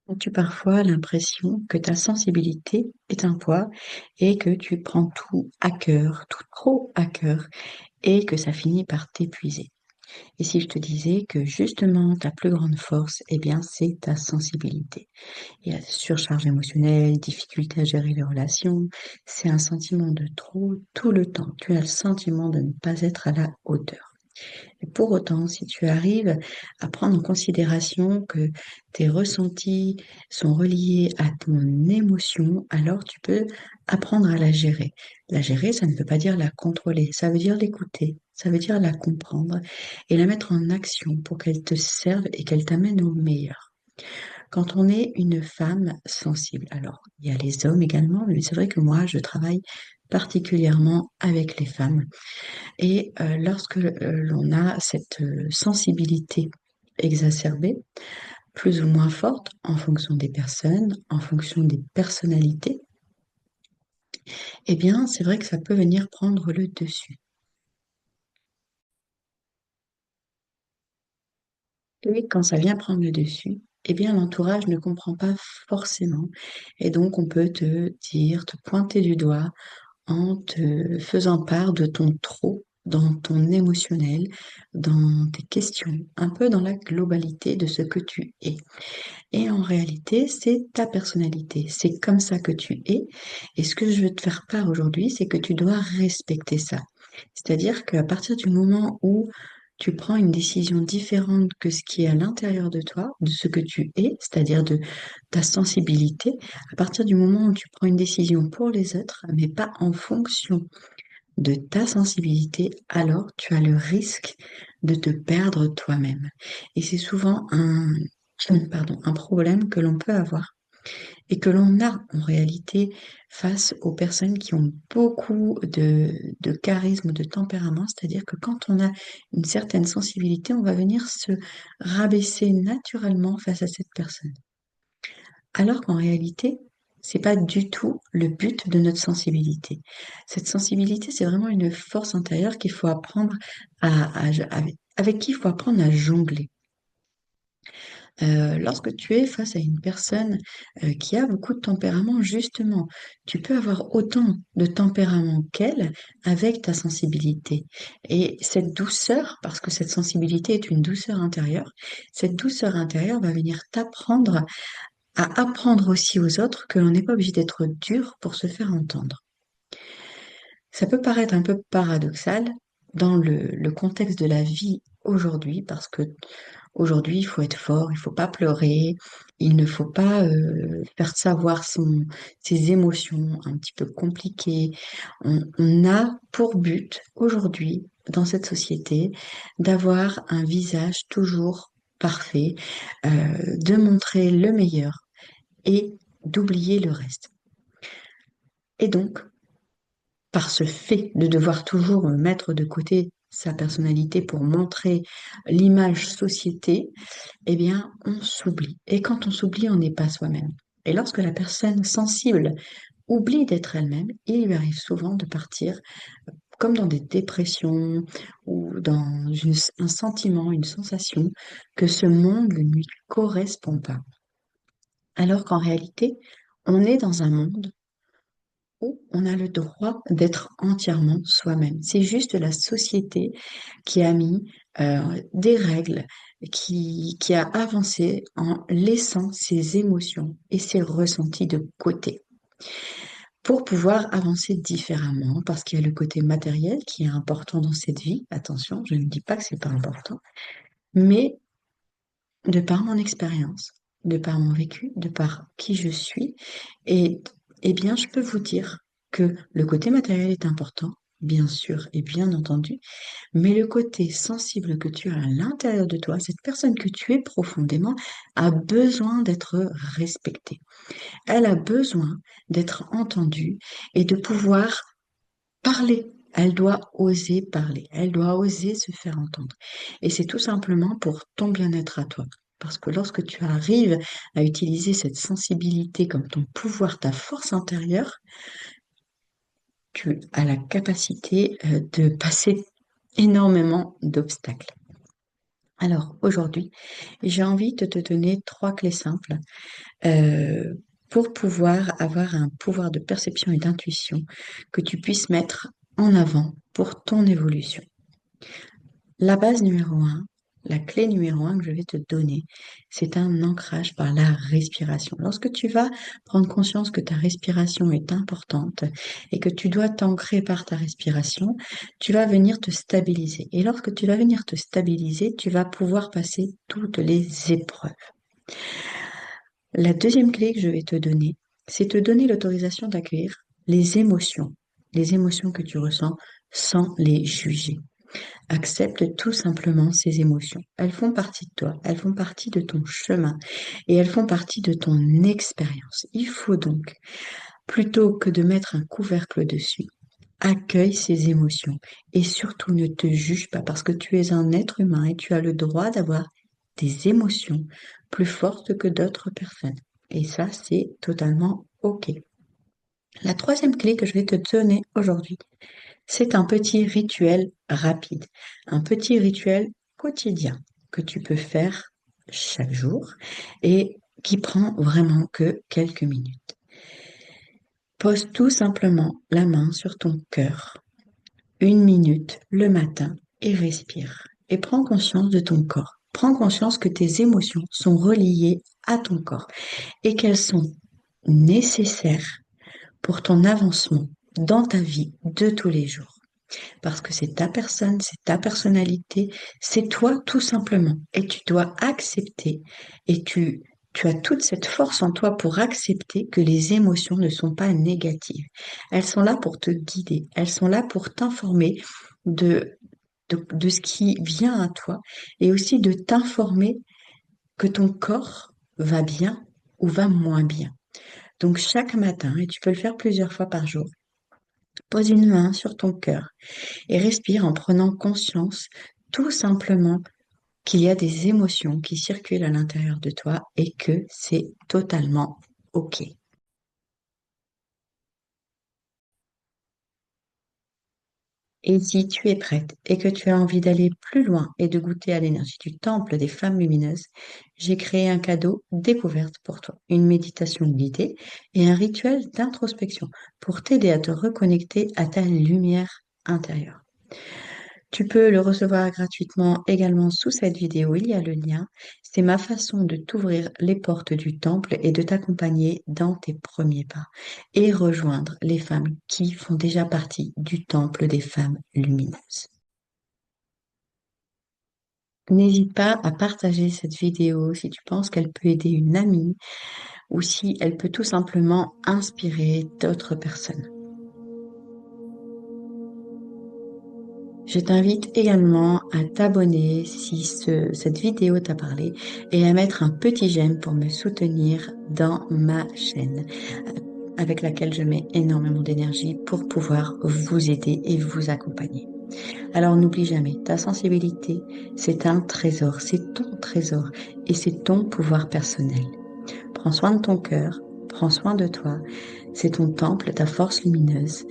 As-tu parfois l'impression que ta sensibilité est un poids et que tu prends tout à cœur, tout trop à cœur, et que ça finit par t'épuiser? Et si je te disais que justement ta plus grande force, eh bien, c'est ta sensibilité. Il y a surcharge émotionnelle, difficulté à gérer les relations, c'est un sentiment de trop tout le temps. Tu as le sentiment de ne pas être à la hauteur. Et pour autant, si tu arrives à prendre en considération que tes ressentis sont reliés à ton émotion, alors tu peux apprendre à la gérer. La gérer, ça ne veut pas dire la contrôler, ça veut dire l'écouter, ça veut dire la comprendre et la mettre en action pour qu'elle te serve et qu'elle t'amène au meilleur. Quand on est une femme sensible, alors il y a les hommes également, mais c'est vrai que moi, je travaille particulièrement avec les femmes. Et lorsque l'on a cette sensibilité exacerbée, plus ou moins forte, en fonction des personnes, en fonction des personnalités, eh bien, c'est vrai que ça peut venir prendre le dessus. Et quand ça vient prendre le dessus, eh bien, l'entourage ne comprend pas forcément. Et donc, on peut te dire, te pointer du doigt en te faisant part de ton trop dans ton émotionnel, dans tes questions, un peu dans la globalité de ce que tu es. Et en réalité, c'est ta personnalité, c'est comme ça que tu es. Et ce que je veux te faire part aujourd'hui, c'est que tu dois respecter ça. C'est-à-dire qu'à partir du moment où tu prends une décision différente que ce qui est à l'intérieur de toi, de ce que tu es, c'est-à-dire de ta sensibilité, à partir du moment où tu prends une décision pour les autres, mais pas en fonction de ta sensibilité, alors tu as le risque de te perdre toi-même. Et c'est souvent un problème que l'on peut avoir et que l'on a en réalité face aux personnes qui ont beaucoup de charisme, de tempérament, c'est-à-dire que quand on a une certaine sensibilité, on va venir se rabaisser naturellement face à cette personne. Alors qu'en réalité, c'est pas du tout le but de notre sensibilité. Cette sensibilité, c'est vraiment une force intérieure qu'il faut apprendre avec qui il faut apprendre à jongler. Lorsque tu es face à une personne qui a beaucoup de tempérament, justement, tu peux avoir autant de tempérament qu'elle avec ta sensibilité. Et cette douceur, parce que cette sensibilité est une douceur intérieure, cette douceur intérieure va venir t'apprendre à apprendre aussi aux autres que l'on n'est pas obligé d'être dur pour se faire entendre. Ça peut paraître un peu paradoxal dans le contexte de la vie aujourd'hui, parce que aujourd'hui, il faut être fort, il faut pas pleurer, il ne faut pas faire savoir ses émotions un petit peu compliquées. On a pour but aujourd'hui, dans cette société, d'avoir un visage toujours parfait, de montrer le meilleur et d'oublier le reste. Et donc, par ce fait de devoir toujours mettre de côté sa personnalité pour montrer l'image société, eh bien, on s'oublie. Et quand on s'oublie, on n'est pas soi-même. Et lorsque la personne sensible oublie d'être elle-même, il lui arrive souvent de partir comme dans des dépressions ou dans un sentiment, une sensation que ce monde ne lui correspond pas. Alors qu'en réalité, on est dans un monde où on a le droit d'être entièrement soi-même. C'est juste la société qui a mis des règles, qui a avancé en laissant ses émotions et ses ressentis de côté pour pouvoir avancer différemment, parce qu'il y a le côté matériel qui est important dans cette vie. Attention, je ne dis pas que c'est pas important, mais de par mon expérience, de par mon vécu, de par qui je suis, et eh bien, je peux vous dire que le côté matériel est important, bien sûr et bien entendu, mais le côté sensible que tu as à l'intérieur de toi, cette personne que tu es profondément, a besoin d'être respectée. Elle a besoin d'être entendue et de pouvoir parler. Elle doit oser parler, elle doit oser se faire entendre. Et c'est tout simplement pour ton bien-être à toi. Parce que lorsque tu arrives à utiliser cette sensibilité comme ton pouvoir, ta force intérieure, tu as la capacité de passer énormément d'obstacles. Alors aujourd'hui, j'ai envie de te donner trois clés simples euh, pour pouvoir avoir un pouvoir de perception et d'intuition que tu puisses mettre en avant pour ton évolution. La base numéro un, la clé numéro un que je vais te donner, c'est un ancrage par la respiration. Lorsque tu vas prendre conscience que ta respiration est importante et que tu dois t'ancrer par ta respiration, tu vas venir te stabiliser. Et lorsque tu vas venir te stabiliser, tu vas pouvoir passer toutes les épreuves. La deuxième clé que je vais te donner, c'est te donner l'autorisation d'accueillir les émotions que tu ressens sans les juger. Accepte tout simplement ces émotions. Elles font partie de toi, elles font partie de ton chemin et elles font partie de ton expérience. Il faut donc, plutôt que de mettre un couvercle dessus, accueille ces émotions et surtout ne te juge pas parce que tu es un être humain et tu as le droit d'avoir des émotions plus fortes que d'autres personnes. Et ça, c'est totalement OK. La troisième clé que je vais te donner aujourd'hui, c'est un petit rituel rapide, un petit rituel quotidien que tu peux faire chaque jour et qui prend vraiment que quelques minutes. Pose tout simplement la main sur ton cœur, 1 minute le matin et respire. Et prends conscience de ton corps. Prends conscience que tes émotions sont reliées à ton corps et qu'elles sont nécessaires pour ton avancement dans ta vie de tous les jours. Parce que c'est ta personne, c'est ta personnalité, c'est toi tout simplement. Et tu dois accepter et tu as toute cette force en toi pour accepter que les émotions ne sont pas négatives. Elles sont là pour te guider, elles sont là pour t'informer de, de ce qui vient à toi et aussi de t'informer que ton corps va bien ou va moins bien. Donc chaque matin, et tu peux le faire plusieurs fois par jour, pose une main sur ton cœur et respire en prenant conscience tout simplement qu'il y a des émotions qui circulent à l'intérieur de toi et que c'est totalement OK. Et si tu es prête et que tu as envie d'aller plus loin et de goûter à l'énergie du temple des femmes lumineuses, j'ai créé un cadeau découverte pour toi, une méditation guidée et un rituel d'introspection pour t'aider à te reconnecter à ta lumière intérieure. Tu peux le recevoir gratuitement également sous cette vidéo, il y a le lien. C'est ma façon de t'ouvrir les portes du temple et de t'accompagner dans tes premiers pas et rejoindre les femmes qui font déjà partie du temple des femmes lumineuses. N'hésite pas à partager cette vidéo si tu penses qu'elle peut aider une amie ou si elle peut tout simplement inspirer d'autres personnes. Je t'invite également à t'abonner si cette vidéo t'a parlé et à mettre un petit j'aime pour me soutenir dans ma chaîne avec laquelle je mets énormément d'énergie pour pouvoir vous aider et vous accompagner. Alors n'oublie jamais, ta sensibilité, c'est un trésor, c'est ton trésor et c'est ton pouvoir personnel. Prends soin de ton cœur, prends soin de toi, c'est ton temple, ta force lumineuse